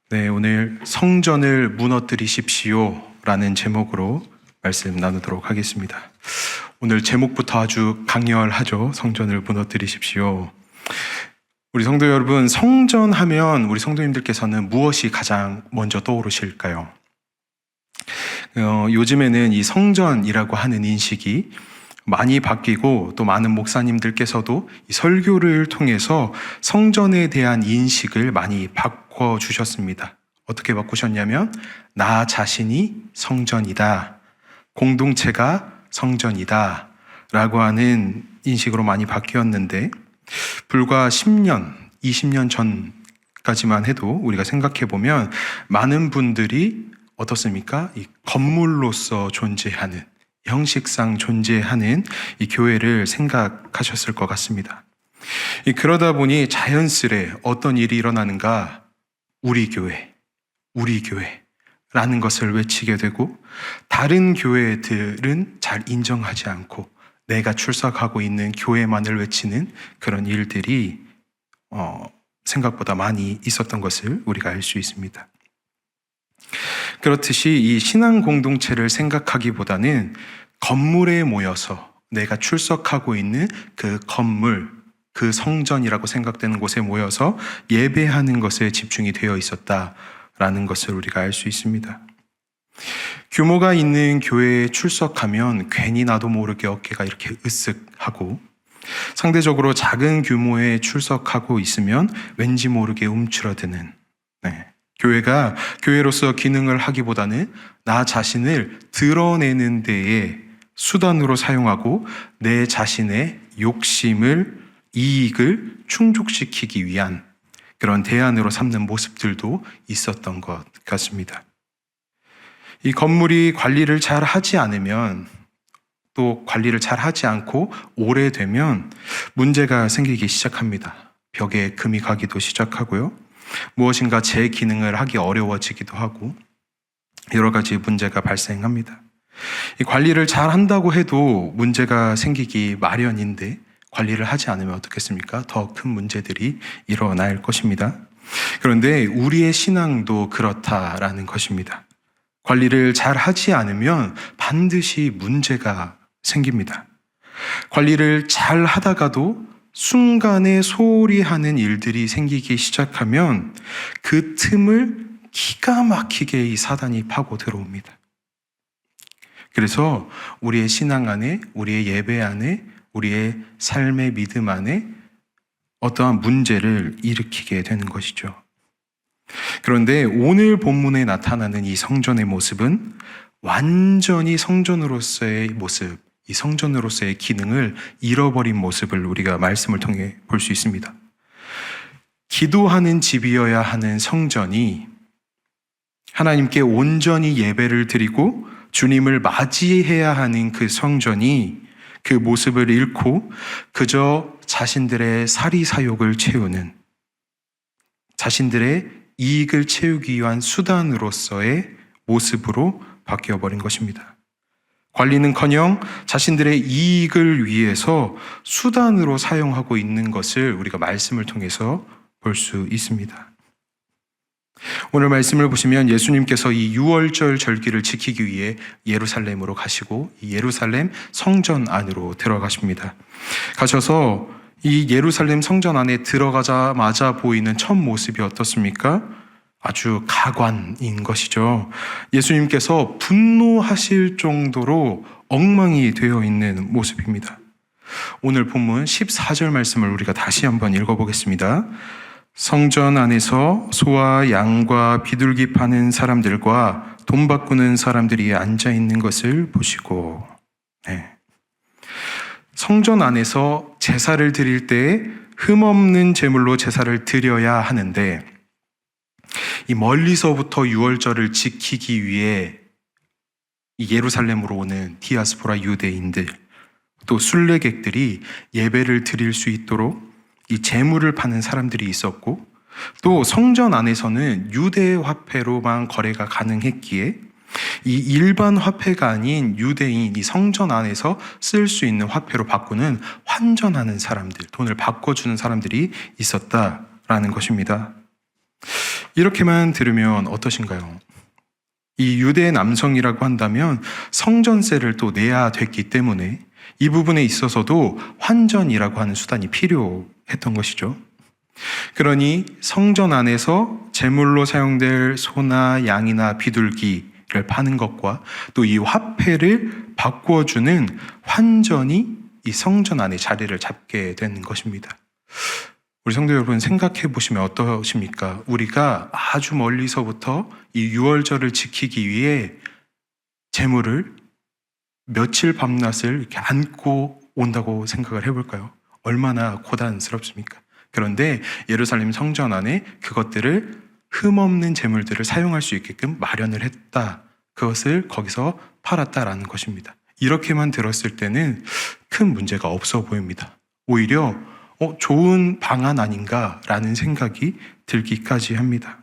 네, 오늘 성전을 무너뜨리십시오 라는 제목으로 말씀 나누도록 하겠습니다. 오늘 제목부터 아주 강렬하죠. 성전을 무너뜨리십시오. 우리 성도 여러분, 성전 하면 우리 성도님들께서는 무엇이 가장 먼저 떠오르실까요? 요즘에는 이 성전이라고 하는 인식이 많이 바뀌고 또 많은 목사님들께서도 이 설교를 통해서 성전에 대한 인식을 많이 바꿔주셨습니다. 어떻게 바꾸셨냐면 나 자신이 성전이다, 공동체가 성전이다 라고 하는 인식으로 많이 바뀌었는데, 불과 10년, 20년 전까지만 해도 우리가 생각해보면 많은 분들이 어떻습니까? 이 건물로서 존재하는, 형식상 존재하는 이 교회를 생각하셨을 것 같습니다. 그러다 보니 자연스레 어떤 일이 일어나는가? 우리 교회라는 것을 외치게 되고, 다른 교회들은 잘 인정하지 않고 내가 출석하고 있는 교회만을 외치는 그런 일들이 생각보다 많이 있었던 것을 우리가 알 수 있습니다. 그렇듯이 이 신앙 공동체를 생각하기보다는 건물에 모여서 내가 출석하고 있는 그 건물, 그 성전이라고 생각되는 곳에 모여서 예배하는 것에 집중이 되어 있었다라는 것을 우리가 알 수 있습니다. 규모가 있는 교회에 출석하면 괜히 나도 모르게 어깨가 이렇게 으쓱하고, 상대적으로 작은 규모에 출석하고 있으면 왠지 모르게 움츠러드는, 교회가 교회로서 기능을 하기보다는 나 자신을 드러내는 데에 수단으로 사용하고 내 자신의 욕심을, 이익을 충족시키기 위한 그런 대안으로 삼는 모습들도 있었던 것 같습니다. 이 건물이 관리를 잘 하지 않으면, 또 관리를 잘 하지 않고 오래되면 문제가 생기기 시작합니다. 벽에 금이 가기도 시작하고요. 무엇인가 제 기능을 하기 어려워지기도 하고 여러 가지 문제가 발생합니다. 이 관리를 잘 한다고 해도 문제가 생기기 마련인데, 관리를 하지 않으면 어떻겠습니까? 더 큰 문제들이 일어날 것입니다. 그런데 우리의 신앙도 그렇다라는 것입니다. 관리를 잘 하지 않으면 반드시 문제가 생깁니다. 관리를 잘 하다가도 순간에 소홀히 하는 일들이 생기기 시작하면 그 틈을 기가 막히게 이 사단이 파고 들어옵니다. 그래서 우리의 신앙 안에, 우리의 예배 안에, 우리의 삶의 믿음 안에 어떠한 문제를 일으키게 되는 것이죠. 그런데 오늘 본문에 나타나는 이 성전의 모습은 완전히 성전으로서의 모습, 이 성전으로서의 기능을 잃어버린 모습을 우리가 말씀을 통해 볼 수 있습니다. 기도하는 집이어야 하는 성전이, 하나님께 온전히 예배를 드리고 주님을 맞이해야 하는 그 성전이 그 모습을 잃고 그저 자신들의 사리사욕을 채우는, 자신들의 이익을 채우기 위한 수단으로서의 모습으로 바뀌어버린 것입니다. 관리는커녕 자신들의 이익을 위해서 수단으로 사용하고 있는 것을 우리가 말씀을 통해서 볼 수 있습니다. 오늘 말씀을 보시면 예수님께서 이 유월절 절기를 지키기 위해 예루살렘으로 가시고 이 예루살렘 성전 안으로 들어가십니다. 가셔서 이 예루살렘 성전 안에 들어가자마자 보이는 첫 모습이 어떻습니까? 아주 가관인 것이죠. 예수님께서 분노하실 정도로 엉망이 되어 있는 모습입니다. 오늘 본문 14절 말씀을 우리가 다시 한번 읽어보겠습니다. 성전 안에서 소와 양과 비둘기 파는 사람들과 돈 바꾸는 사람들이 앉아 있는 것을 보시고, 성전 안에서 제사를 드릴 때 흠없는 제물로 제사를 드려야 하는데, 이 멀리서부터 유월절을 지키기 위해 이 예루살렘으로 오는 디아스포라 유대인들, 또 순례객들이 예배를 드릴 수 있도록 이 제물을 파는 사람들이 있었고, 또 성전 안에서는 유대 화폐로만 거래가 가능했기에 이 일반 화폐가 아닌 유대인, 이 성전 안에서 쓸 수 있는 화폐로 바꾸는 환전하는 사람들, 돈을 바꿔주는 사람들이 있었다라는 것입니다. 이렇게만 들으면 어떠신가요? 이 유대 남성이라고 한다면 성전세를 또 내야 됐기 때문에 이 부분에 있어서도 환전이라고 하는 수단이 필요했던 것이죠. 그러니 성전 안에서 제물로 사용될 소나 양이나 비둘기를 파는 것과 또 이 화폐를 바꾸어주는 환전이 이 성전 안에 자리를 잡게 되는 것입니다. 우리 성도 여러분, 생각해 보시면 어떠십니까? 우리가 아주 멀리서부터 이 유월절을 지키기 위해 제물을 며칠 밤낮을 이렇게 안고 온다고 생각을 해볼까요? 얼마나 고단스럽습니까? 그런데 예루살렘 성전 안에 그것들을 흠없는 제물들을 사용할 수 있게끔 마련을 했다. 그것을 거기서 팔았다라는 것입니다. 이렇게만 들었을 때는 큰 문제가 없어 보입니다. 오히려 좋은 방안 아닌가라는 생각이 들기까지 합니다.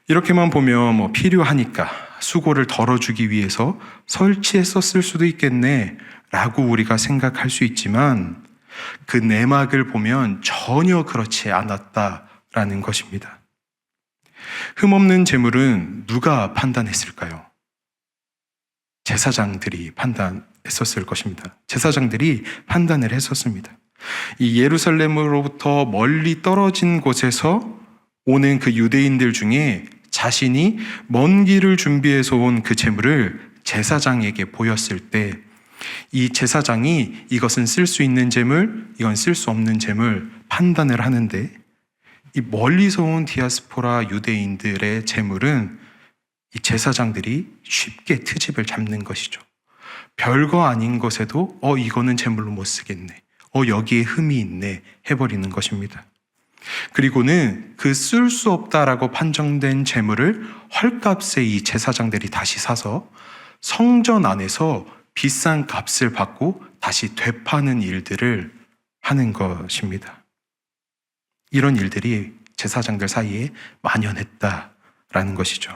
이렇게만 보면 필요하니까 수고를 덜어주기 위해서 설치했었을 수도 있겠네 라고 우리가 생각할 수 있지만 그 내막을 보면 전혀 그렇지 않았다라는 것입니다. 흠없는 제물은 누가 판단했을까요? 제사장들이 판단했었을 것입니다. 제사장들이 판단을 했었습니다. 이 예루살렘으로부터 멀리 떨어진 곳에서 오는 그 유대인들 중에 자신이 먼 길을 준비해서 온 그 제물을 제사장에게 보였을 때 이 제사장이 이것은 쓸 수 있는 제물, 이건 쓸 수 없는 제물 판단을 하는데 이 멀리서 온 디아스포라 유대인들의 제물은 이 제사장들이 쉽게 트집을 잡는 것이죠. 별거 아닌 것에도 이거는 제물로 못 쓰겠네. 여기에 흠이 있네 해버리는 것입니다. 그리고는 그 쓸 수 없다라고 판정된 제물을 헐값에 이 제사장들이 다시 사서 성전 안에서 비싼 값을 받고 다시 되파는 일들을 하는 것입니다. 이런 일들이 제사장들 사이에 만연했다라는 것이죠.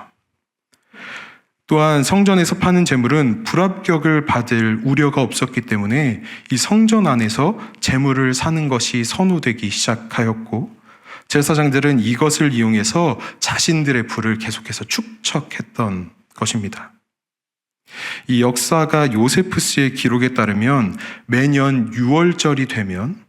또한 성전에서 파는 제물은 불합격을 받을 우려가 없었기 때문에 이 성전 안에서 제물을 사는 것이 선호되기 시작하였고 제사장들은 이것을 이용해서 자신들의 부를 계속해서 축적했던 것입니다. 이 역사가 요세푸스의 기록에 따르면 매년 6월절이 되면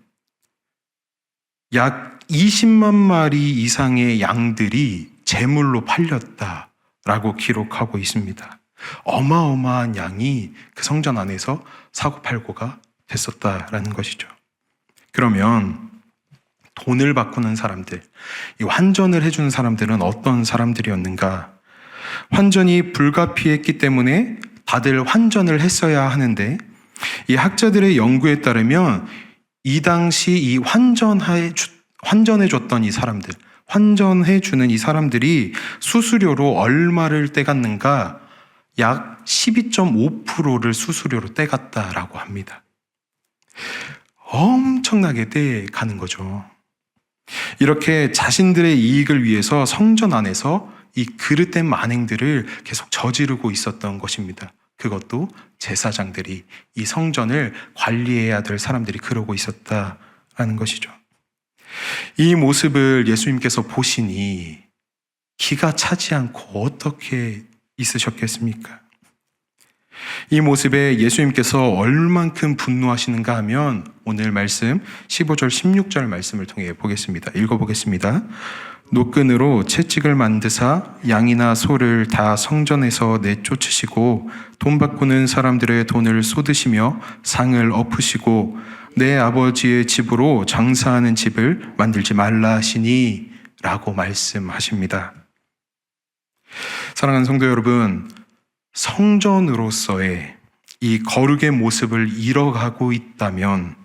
약 20만 마리 이상의 양들이 제물로 팔렸다라고 기록하고 있습니다. 어마어마한 양이 그 성전 안에서 사고팔고가 됐었다라는 것이죠. 그러면 돈을 바꾸는 사람들, 이 환전을 해주는 사람들은 어떤 사람들이었는가? 환전이 불가피했기 때문에 다들 환전을 했어야 하는데 이 학자들의 연구에 따르면 이 당시 이 환전해줬던 이 사람들, 환전해주는 이 사람들이 수수료로 얼마를 떼갔는가? 약 12.5%를 수수료로 떼갔다라고 합니다. 엄청나게 떼가는 거죠. 이렇게 자신들의 이익을 위해서 성전 안에서 이 그릇된 만행들을 계속 저지르고 있었던 것입니다. 그것도 제사장들이 이 성전을 관리해야 될 사람들이 그러고 있었다라는 것이죠. 이 모습을 예수님께서 보시니 기가 차지 않고 어떻게 있으셨겠습니까? 이 모습에 예수님께서 얼만큼 분노하시는가 하면 오늘 말씀 15절 16절 말씀을 통해 보겠습니다. 읽어보겠습니다. 노끈으로 채찍을 만드사 양이나 소를 다 성전에서 내쫓으시고 돈 바꾸는 사람들의 돈을 쏟으시며 상을 엎으시고 내 아버지의 집으로 장사하는 집을 만들지 말라 하시니 라고 말씀하십니다. 사랑하는 성도 여러분, 성전으로서의 이 거룩의 모습을 잃어가고 있다면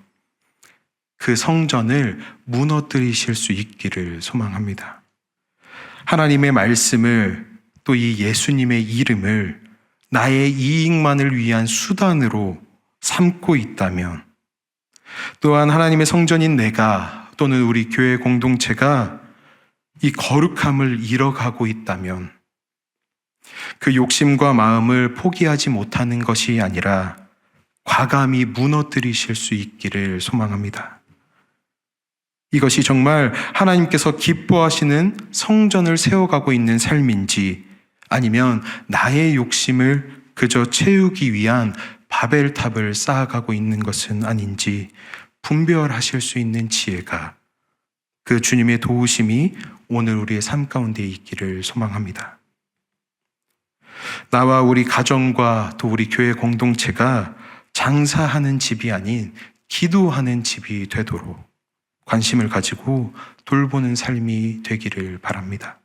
그 성전을 무너뜨리실 수 있기를 소망합니다. 하나님의 말씀을 또 이 예수님의 이름을 나의 이익만을 위한 수단으로 삼고 있다면 또한 하나님의 성전인 내가 또는 우리 교회 공동체가 이 거룩함을 잃어가고 있다면 그 욕심과 마음을 포기하지 못하는 것이 아니라 과감히 무너뜨리실 수 있기를 소망합니다. 이것이 정말 하나님께서 기뻐하시는 성전을 세워가고 있는 삶인지, 아니면 나의 욕심을 그저 채우기 위한 바벨탑을 쌓아가고 있는 것은 아닌지 분별하실 수 있는 지혜가, 그 주님의 도우심이 오늘 우리의 삶 가운데 있기를 소망합니다. 나와 우리 가정과 또 우리 교회 공동체가 장사하는 집이 아닌 기도하는 집이 되도록 관심을 가지고 돌보는 삶이 되기를 바랍니다.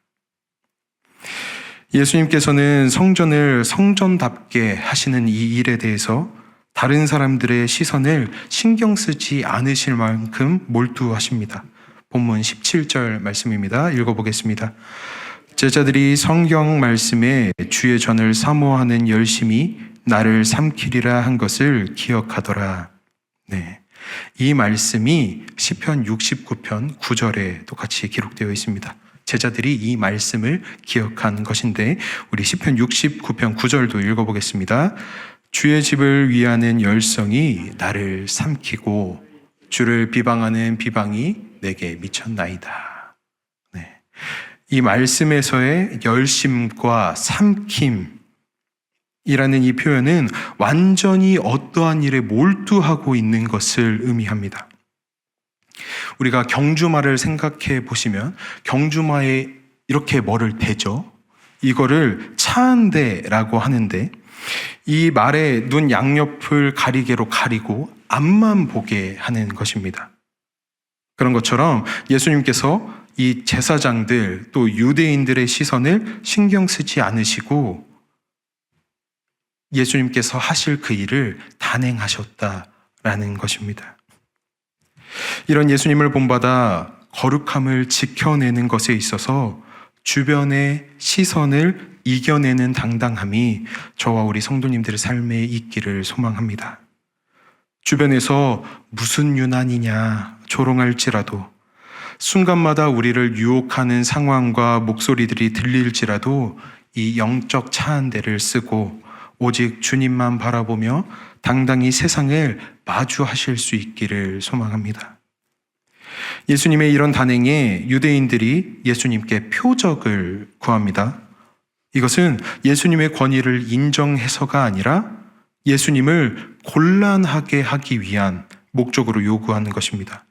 예수님께서는 성전을 성전답게 하시는 이 일에 대해서 다른 사람들의 시선을 신경 쓰지 않으실 만큼 몰두하십니다. 본문 17절 말씀입니다. 읽어보겠습니다. 제자들이 성경 말씀에 주의 전을 사모하는 열심이 나를 삼키리라 한 것을 기억하더라. 네. 이 말씀이 시편 69편 9절에 똑같이 기록되어 있습니다. 제자들이 이 말씀을 기억한 것인데, 우리 시편 69편 9절도 읽어보겠습니다. 주의 집을 위하는 열성이 나를 삼키고 주를 비방하는 비방이 내게 미쳤나이다. 네. 이 말씀에서의 열심과 삼킴이라는 이 표현은 완전히 어떠한 일에 몰두하고 있는 것을 의미합니다. 우리가 경주마를 생각해 보시면 경주마에 이렇게 뭐를 대죠. 이거를 차한대라고 하는데, 이 말의 눈 양옆을 가리개로 가리고 앞만 보게 하는 것입니다. 그런 것처럼 예수님께서 이 제사장들 또 유대인들의 시선을 신경 쓰지 않으시고 예수님께서 하실 그 일을 단행하셨다라는 것입니다. 이런 예수님을 본받아 거룩함을 지켜내는 것에 있어서 주변의 시선을 이겨내는 당당함이 저와 우리 성도님들의 삶에 있기를 소망합니다. 주변에서 무슨 유난이냐 조롱할지라도, 순간마다 우리를 유혹하는 상황과 목소리들이 들릴지라도 이 영적 차한대를 쓰고 오직 주님만 바라보며 당당히 세상을 마주하실 수 있기를 소망합니다. 예수님의 이런 단행에 유대인들이 예수님께 표적을 구합니다. 이것은 예수님의 권위를 인정해서가 아니라 예수님을 곤란하게 하기 위한 목적으로 요구하는 것입니다.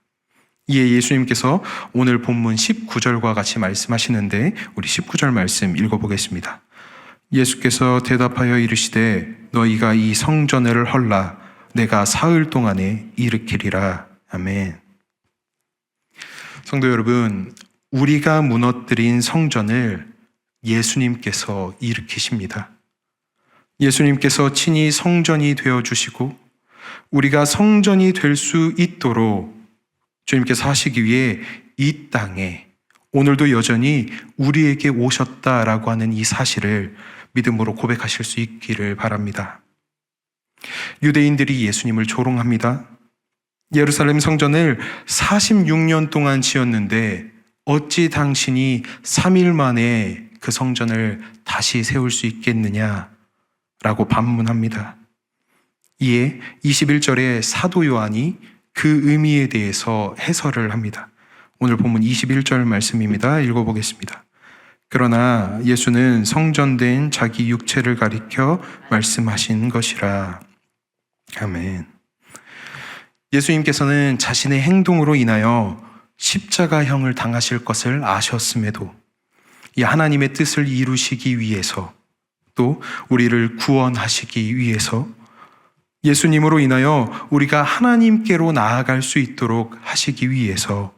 이에 예수님께서 오늘 본문 19절과 같이 말씀하시는데, 우리 19절 말씀 읽어보겠습니다. 예수께서 대답하여 이르시되 너희가 이 성전을 헐라 내가 사흘 동안에 일으키리라. 아멘. 성도 여러분, 우리가 무너뜨린 성전을 예수님께서 일으키십니다. 예수님께서 친히 성전이 되어주시고 우리가 성전이 될 수 있도록 주님께서 하시기 위해 이 땅에 오늘도 여전히 우리에게 오셨다라고 하는 이 사실을 믿음으로 고백하실 수 있기를 바랍니다. 유대인들이 예수님을 조롱합니다. 예루살렘 성전을 46년 동안 지었는데 어찌 당신이 3일 만에 그 성전을 다시 세울 수 있겠느냐 라고 반문합니다. 이에 21절에 사도 요한이 그 의미에 대해서 해설을 합니다. 오늘 본문 21절 말씀입니다. 읽어보겠습니다. 그러나 예수는 성전된 자기 육체를 가리켜 말씀하신 것이라. 아멘. 예수님께서는 자신의 행동으로 인하여 십자가형을 당하실 것을 아셨음에도 이 하나님의 뜻을 이루시기 위해서, 또 우리를 구원하시기 위해서, 예수님으로 인하여 우리가 하나님께로 나아갈 수 있도록 하시기 위해서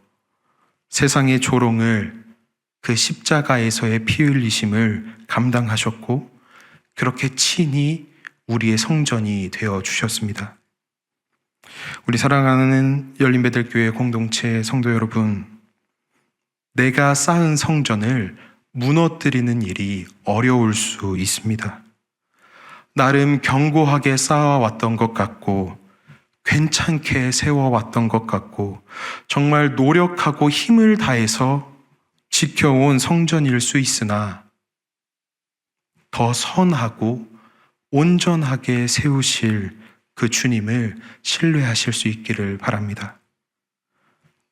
세상의 조롱을, 그 십자가에서의 피 흘리심을 감당하셨고 그렇게 친히 우리의 성전이 되어 주셨습니다. 우리 사랑하는 열린배들교회 공동체 성도 여러분, 내가 쌓은 성전을 무너뜨리는 일이 어려울 수 있습니다. 나름 견고하게 쌓아왔던 것 같고 괜찮게 세워왔던 것 같고 정말 노력하고 힘을 다해서 지켜온 성전일 수 있으나 더 선하고 온전하게 세우실 그 주님을 신뢰하실 수 있기를 바랍니다.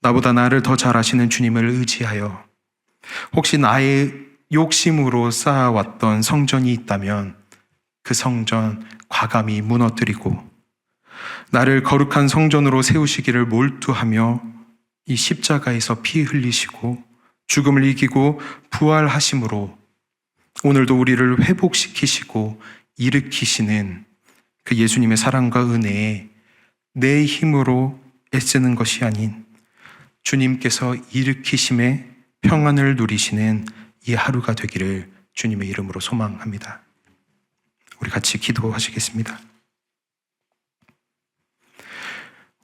나보다 나를 더 잘 아시는 주님을 의지하여 혹시 나의 욕심으로 쌓아왔던 성전이 있다면 그 성전 과감히 무너뜨리고 나를 거룩한 성전으로 세우시기를 몰두하며 이 십자가에서 피 흘리시고 죽음을 이기고 부활하심으로 오늘도 우리를 회복시키시고 일으키시는 그 예수님의 사랑과 은혜에 내 힘으로 애쓰는 것이 아닌 주님께서 일으키심에 평안을 누리시는 이 하루가 되기를 주님의 이름으로 소망합니다. 우리 같이 기도하시겠습니다.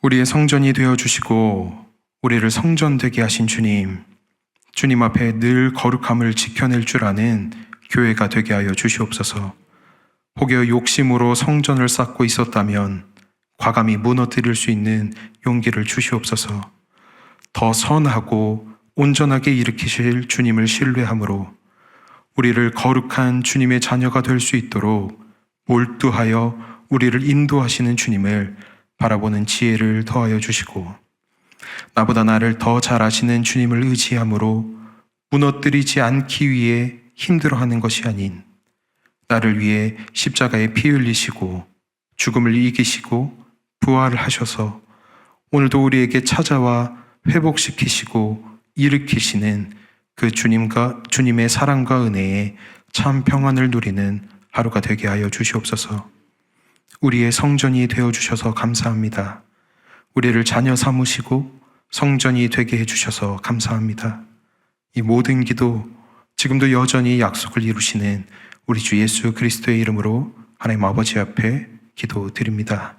우리의 성전이 되어주시고 우리를 성전되게 하신 주님, 주님 앞에 늘 거룩함을 지켜낼 줄 아는 교회가 되게 하여 주시옵소서. 혹여 욕심으로 성전을 쌓고 있었다면 과감히 무너뜨릴 수 있는 용기를 주시옵소서. 더 선하고 온전하게 일으키실 주님을 신뢰함으로 우리를 거룩한 주님의 자녀가 될 수 있도록 몰두하여 우리를 인도하시는 주님을 바라보는 지혜를 더하여 주시고 나보다 나를 더 잘 아시는 주님을 의지함으로 무너뜨리지 않기 위해 힘들어하는 것이 아닌 나를 위해 십자가에 피 흘리시고 죽음을 이기시고 부활을 하셔서 오늘도 우리에게 찾아와 회복시키시고 일으키시는 그 주님의 사랑과 은혜에 참 평안을 누리는 하루가 되게 하여 주시옵소서. 우리의 성전이 되어주셔서 감사합니다. 우리를 자녀 삼으시고 성전이 되게 해주셔서 감사합니다. 이 모든 기도 지금도 여전히 약속을 이루시는 우리 주 예수 그리스도의 이름으로 하나님 아버지 앞에 기도드립니다.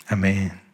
아멘.